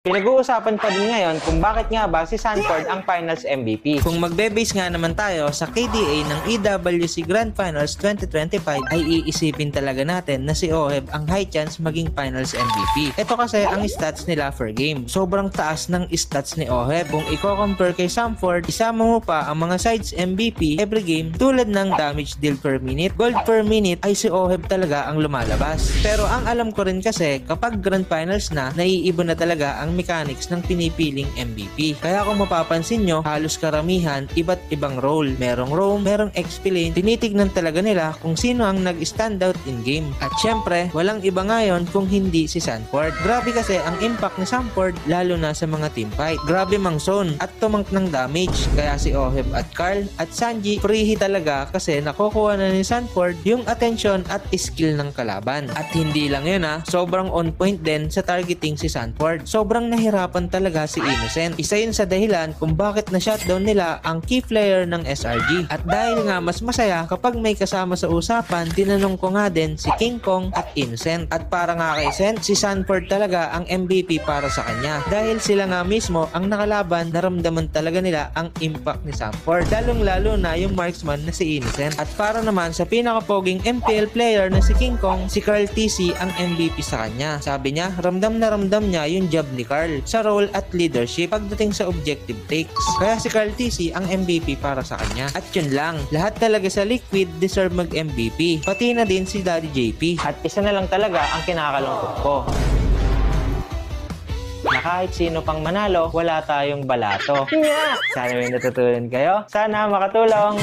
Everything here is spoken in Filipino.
Pinag-uusapan pa din ngayon kung bakit nga ba si Sanford ang Finals MVP. Kung magbe-base nga naman tayo sa KDA ng EWC Grand Finals 2025 ay iisipin talaga natin na si Oheb ang high chance maging Finals MVP. Ito kasi ang stats nila per game. Sobrang taas ng stats ni Oheb. Kung i-compare kay Sanford, isama mo pa ang mga sides MVP every game tulad ng damage deal per minute, gold per minute ay si Oheb talaga ang lumalabas. Pero ang alam ko rin kasi kapag Grand Finals na, naiiba na talaga ang mechanics ng pinipiling MVP. Kaya kung mapapansin nyo, halos karamihan iba't ibang role. Merong roam, merong XP lane. Tinitignan talaga nila kung sino ang nag-standout in game. At syempre, walang iba ngayon kung hindi si Sanford. Grabe kasi ang impact ni Sanford lalo na sa mga teamfight. Grabe mang zone at tumank ng damage. Kaya si Oheb at Carl at Sanji freehy talaga kasi nakukuha na ni Sanford yung attention at skill ng kalaban. At hindi lang yun sobrang on point din sa targeting si Sanford. Sobrang nahirapan talaga si Innocent. Isa yun sa dahilan kung bakit na-shutdown nila ang key player ng SRG. At dahil nga mas masaya kapag may kasama sa usapan, tinanong ko nga din si King Kong at Innocent. At para nga kay Sent, si Sanford talaga ang MVP para sa kanya. Dahil sila nga mismo ang nakalaban, naramdaman talaga nila ang impact ni Sanford. Lalong-lalo na yung marksman na si Innocent. At para naman sa pinakapoging MPL player na si King Kong, si Carl TC ang MVP sa kanya. Sabi niya, ramdam na ramdam niya yung job ni Carl sa role at leadership pagdating sa objective takes. Kaya si Carl TC ang MVP para sa kanya. At yun lang, lahat talaga sa Liquid deserve mag-MVP. Pati na din si Daddy JP. At isa na lang talaga ang kinakalungkot ko, na kahit sino pang manalo, wala tayong balato. Sana may natutunan kayo. Sana makatulong.